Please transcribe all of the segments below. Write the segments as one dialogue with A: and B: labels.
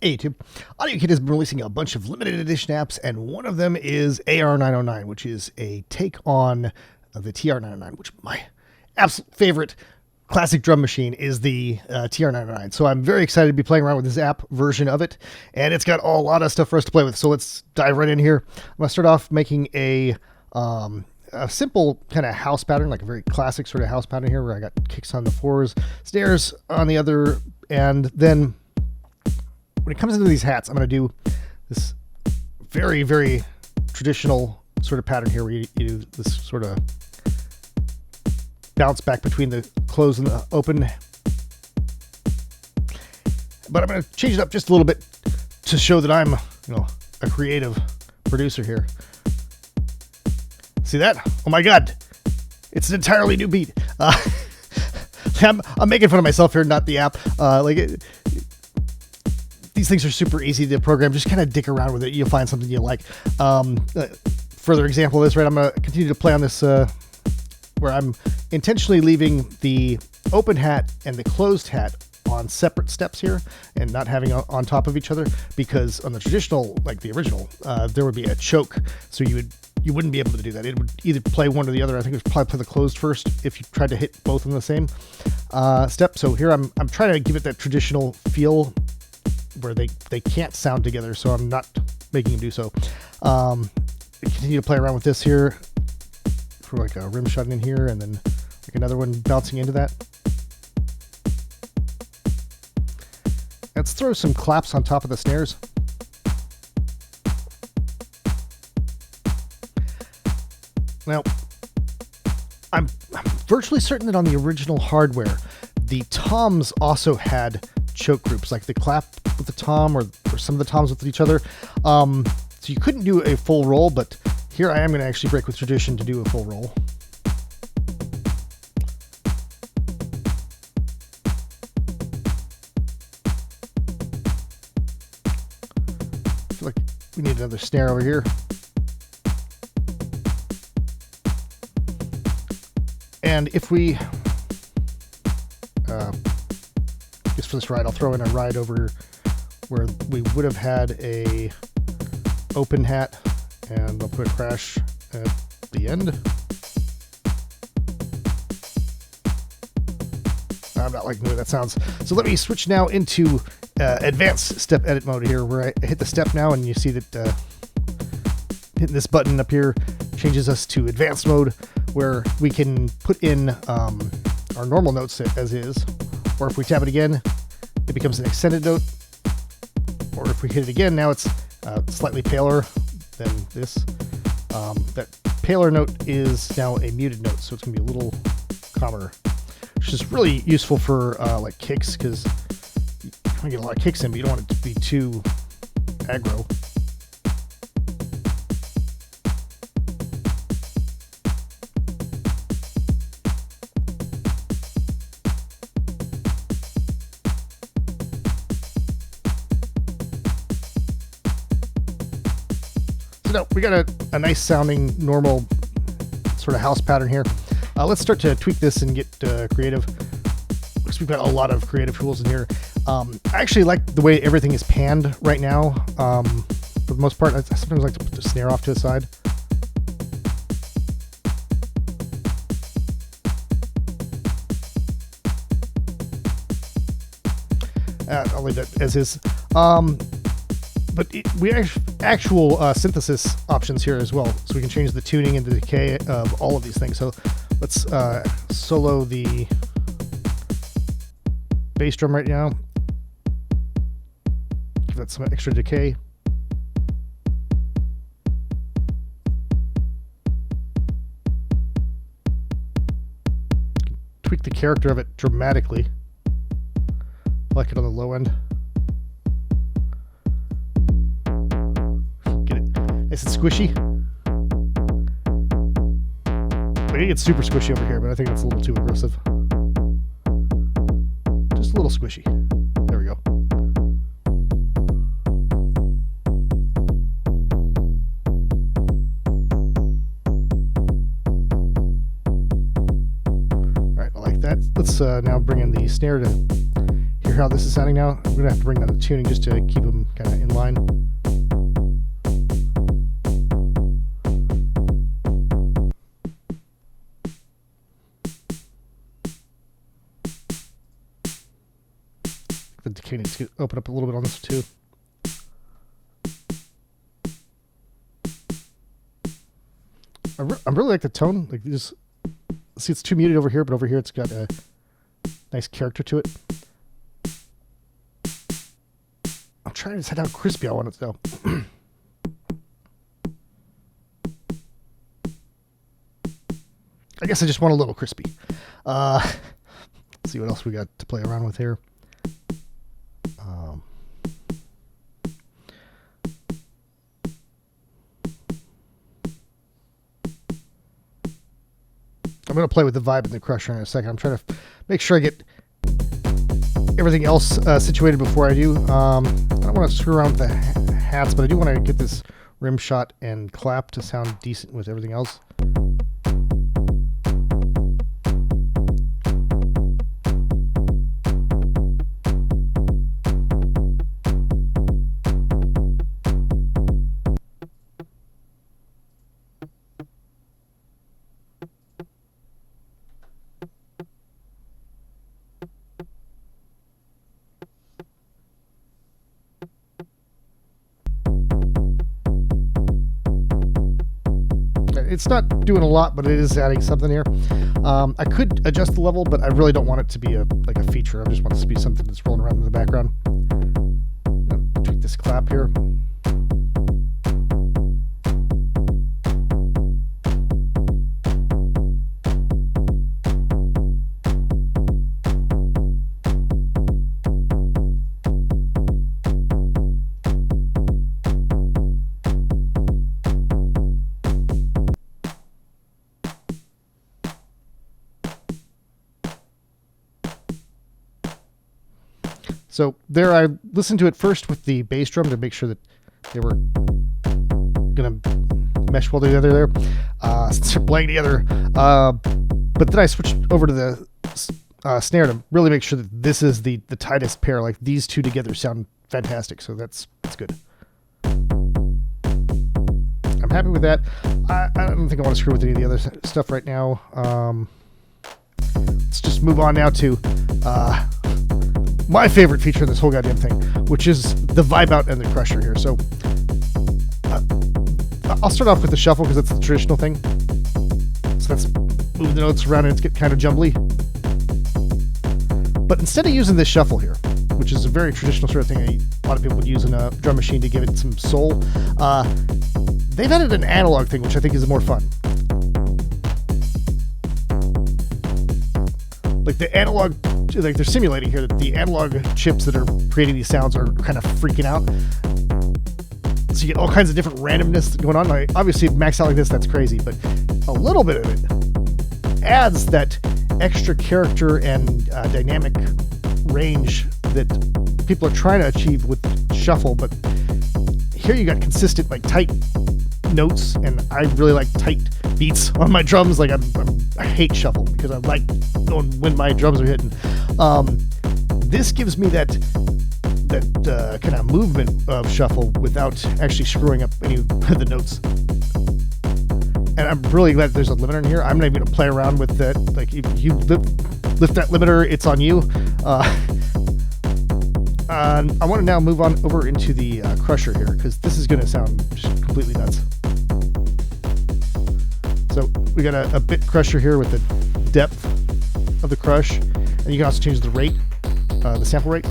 A: Hey YouTube, AudioKit has been releasing a bunch of limited edition apps, and one of them is AR-909, which is a take on the TR-909, which my absolute favorite classic drum machine is the TR-909. So I'm very excited to be playing around with this app version of it, and it's got a lot of stuff for us to play with. So let's dive right in here. I'm going to start off making a simple kind of house pattern, like a very classic sort of house pattern here, where I got kicks on the fours, snares on the other, and then when it comes into these hats, I'm going to do this very, very traditional sort of pattern here where you do this sort of bounce back between the closed and the open. But I'm going to change it up just a little bit to show that I'm, a creative producer here. See that? Oh my God. It's an entirely new beat. I'm making fun of myself here, not the app. These things are super easy to program. Just kind of dick around with it. You'll find something you like. Further example of this, right? I'm going to continue to play on this where I'm intentionally leaving the open hat and the closed hat on separate steps here and not having on top of each other, because on the traditional, like the original, there would be a choke. So you wouldn't be able to do that. It would either play one or the other. I think it would probably play the closed first if you tried to hit both on the same step. So here I'm trying to give it that traditional feel where they can't sound together, so I'm not making them do so. Continue to play around with this here for like a rim shot in here, and then like another one bouncing into that. Let's throw some claps on top of the snares. Now, I'm virtually certain that on the original hardware, the toms also had choke groups, like the clap with the tom or some of the toms with each other. So you couldn't do a full roll, but here I am going to actually break with tradition to do a full roll. I feel like we need another snare over here. And if we just for this ride, I'll throw in a ride over where we would have had a open hat, and I'll put a crash at the end. I'm not liking the way that sounds. So let me switch now into advanced step edit mode here, where I hit the step now, and you see that hitting this button up here changes us to advanced mode, where we can put in our normal notes as is, or if we tap it again, it becomes an extended note, or if we hit it again, now it's slightly paler than this. That paler note is now a muted note, so it's going to be a little calmer, which is really useful for like kicks, because you want to get a lot of kicks in, but you don't want it to be too aggro. No, we got a nice sounding normal sort of house pattern here. Let's start to tweak this and get creative, because we've got a lot of creative tools in here. I actually like the way everything is panned right now. For the most part, I sometimes like to put the snare off to the side. I'll leave that as is. But we have actual synthesis options here as well, so we can change the tuning and the decay of all of these things. So let's solo the bass drum right now. Give that some extra decay. Tweak the character of it dramatically. I like it on the low end. Nice and squishy. I think it's super squishy over here, but I think it's a little too aggressive. Just a little squishy. There we go. All right, I like that. Let's now bring in the snare to hear how this is sounding now? I'm going to have to bring down the tuning just to keep them kind of in line. The decay needs to open up a little bit on this too. I really like the tone. Like this, see, it's too muted over here, but over here it's got a nice character to it. I'm trying to decide how crispy I want it though. I guess I just want a little crispy. Let's see what else we got to play around with here. I'm going to play with the vibe in the crusher in a second. I'm trying to make sure I get everything else situated before I do. I don't want to screw around with the hats, but I do want to get this rim shot and clap to sound decent with everything else. It's not doing a lot, but it is adding something here. I could adjust the level, but I really don't want it to be like a feature. I just want this to be something that's rolling around in the background. Tweak this clap here. So there, I listened to it first with the bass drum to make sure that they were gonna mesh well together there, since they're playing together. But then I switched over to the snare to really make sure that this is the tightest pair. Like these two together sound fantastic, so that's good. I'm happy with that. I don't think I want to screw with any of the other stuff right now. Let's just move on now to my favorite feature in this whole goddamn thing, which is the vibe out and the crusher here. So I'll start off with the shuffle because that's the traditional thing. So let's move the notes around and it's get kind of jumbly. But instead of using this shuffle here, which is a very traditional sort of thing a lot of people would use in a drum machine to give it some soul, they've added an analog thing, which I think is more fun. Like the analog, like they're simulating here that the analog chips that are creating these sounds are kind of freaking out. So you get all kinds of different randomness going on. Like obviously, maxed out like this, that's crazy, but a little bit of it adds that extra character and dynamic range that people are trying to achieve with shuffle. But here you got consistent, like tight notes, and I really like tight beats on my drums. Like I hate shuffle because I like knowing when my drums are hitting. This gives me that kind of movement of shuffle without actually screwing up any of the notes. And I'm really glad there's a limiter in here. I'm not even going to play around with that. Like if you lift that limiter, it's on you. I want to now move on over into the crusher here because this is going to sound just completely nuts. So we got a bit crusher here with the depth of the crush, and you can also change the rate, the sample rate.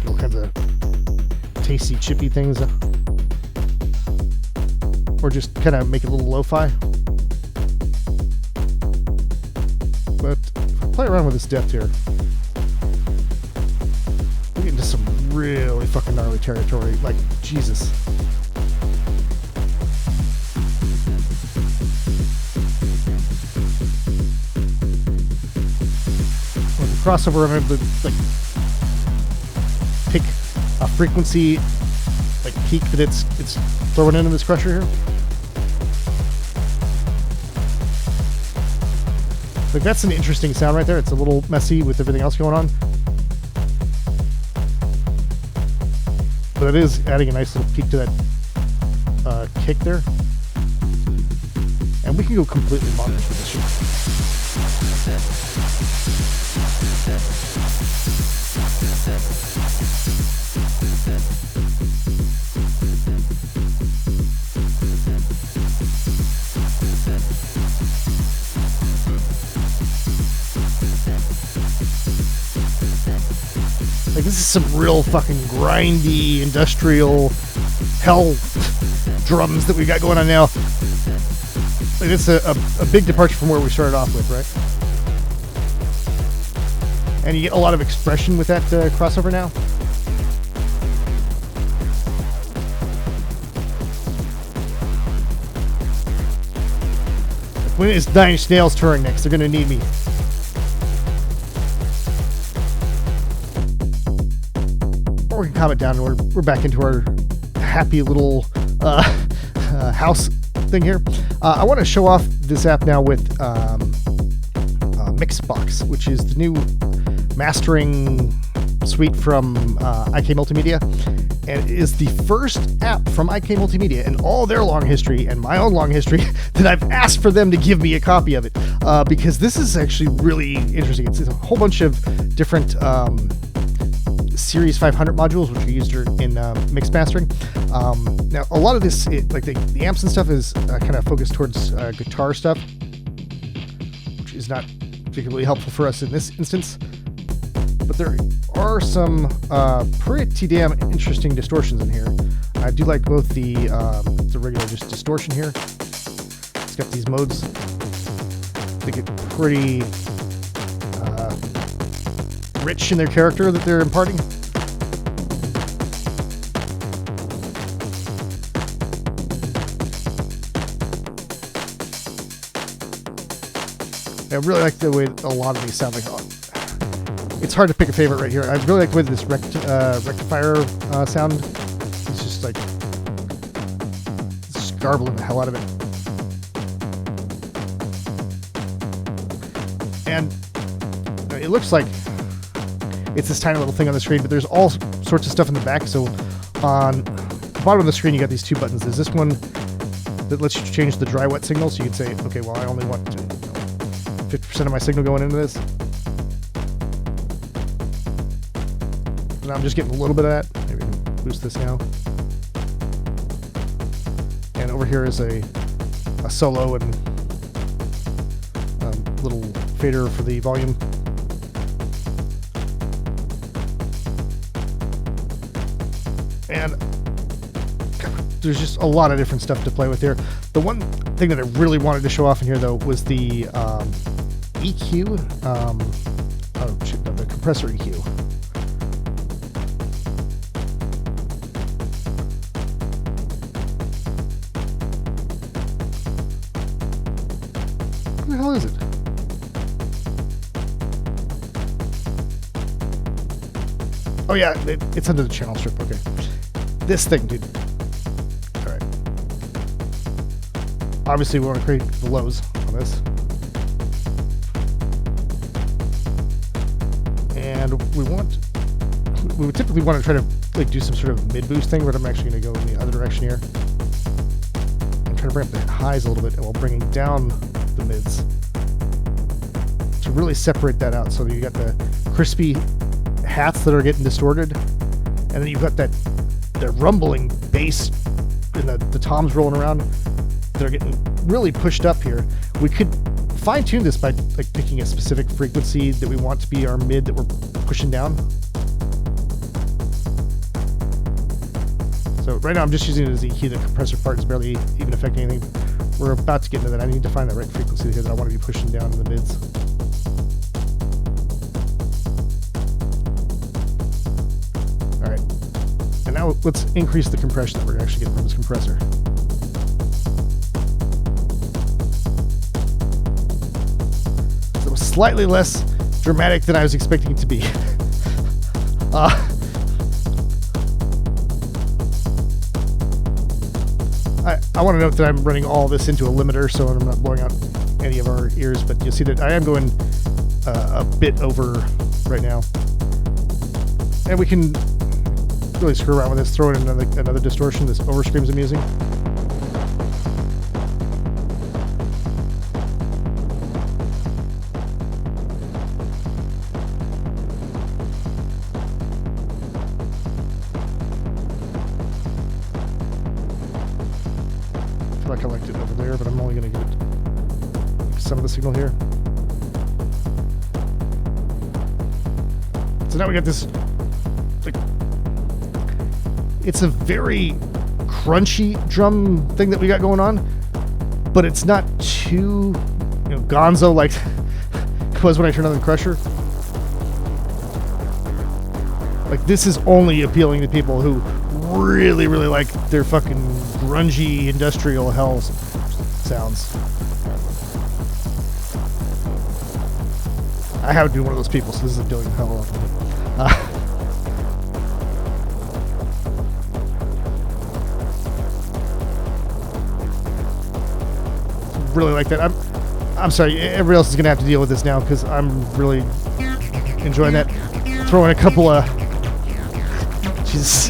A: All kinds of tasty, chippy things, or just kind of make it a little lo-fi. But if I play around with this depth here, we get into some really fucking gnarly territory. Like Jesus. Crossover, I'm able to like pick a frequency, like peak that it's throwing into this crusher here. Like, that's an interesting sound right there. It's a little messy with everything else going on. But it is adding a nice little peak to that kick there. And we can go completely modern for this shit. Like, this is some real fucking grindy, industrial hell drums that we got going on now. Like, it's a big departure from where we started off with, right? And you get a lot of expression with that crossover now. When is Nine Inch Nails touring next? They're gonna need me. Or we can calm it down and we're back into our happy little house thing here. I want to show off this app now with MixBox, which is the new mastering suite from IK Multimedia, and it is the first app from IK Multimedia in all their long history and my own long history that I've asked for them to give me a copy of it, because this is actually really interesting. It's a whole bunch of different Series 500 modules, which are used in mix mastering. Now, a lot of this, like the amps and stuff, is kind of focused towards guitar stuff, which is not particularly helpful for us in this instance. But there are some pretty damn interesting distortions in here. I do like both the regular just distortion here. It's got these modes. They get pretty rich in their character that they're imparting. I really like the way a lot of these sound. Like, it's hard to pick a favorite right here. I really like the way this rectifier sound. It's just like garbling the hell out of it. And it looks like it's this tiny little thing on the screen, but there's all sorts of stuff in the back. So on the bottom of the screen, you got these two buttons. There's this one that lets you change the dry wet signal. So you can say, okay, well, I only want 50% of my signal going into this. And I'm just getting a little bit of that. Maybe we can boost this now. And over here is a solo and little fader for the volume. And there's just a lot of different stuff to play with here. The one thing that I really wanted to show off in here, though, was the EQ. The compressor EQ. What the hell is it? Oh yeah, it's under the channel strip. Okay. This thing, dude. Alright. Obviously, we want to create the lows on this. And we would typically want to try to like do some sort of mid-boost thing, but I'm actually going to go in the other direction here. And try to bring up the highs a little bit while bringing down the mids. To really separate that out so that you got the crispy hats that are getting distorted, and then you've got that rumbling bass and the toms rolling around that are getting really pushed up here. We could fine-tune this by like picking a specific frequency that we want to be our mid that we're pushing down. So right now I'm just using it as EQ. The compressor part is barely even affecting anything. We're about to get into that. I need to find the right frequency here that I want to be pushing down in the mids. Now let's increase the compression that we're actually getting from this compressor. So it was slightly less dramatic than I was expecting it to be. I want to note that I'm running all this into a limiter so I'm not blowing out any of our ears, but you'll see that I am going a bit over right now. And we can really screw around with this, throw in another distortion. This overscreams I'm using. I feel like I liked it over there, but I'm only going to give it some of the signal here. So now we got this, like, it's a very crunchy drum thing that we got going on, but it's not too, gonzo like it was when I turned on the crusher. Like, this is only appealing to people who really, really like their fucking grungy industrial hell sounds. I happen to be one of those people, so this is appealing to hell of me. Really like that. I'm sorry, everybody else is gonna have to deal with this now because I'm really enjoying that. Throw in a couple of Jesus.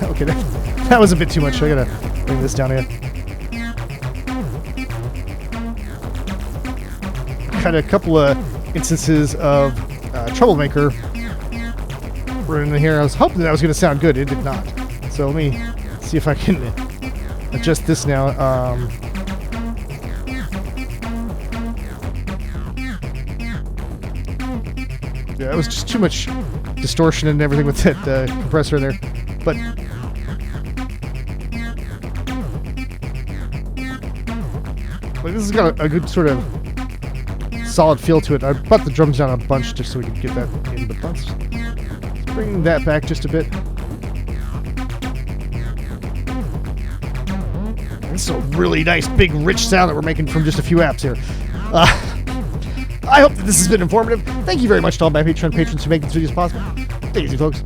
A: Okay, that was a bit too much. I gotta bring this down here. Had a couple of instances of Troublemaker running in here. I was hoping that was going to sound good. It did not. So let me see if I can adjust this now. Yeah, it was just too much distortion and everything with that compressor in there. But this has got a good sort of solid feel to it. I brought the drums down a bunch just so we could get that in the butts. Bring that back just a bit. This is a really nice, big, rich sound that we're making from just a few apps here. I hope that this has been informative. Thank you very much to all my Patreon patrons who make these videos possible. Take it easy, folks.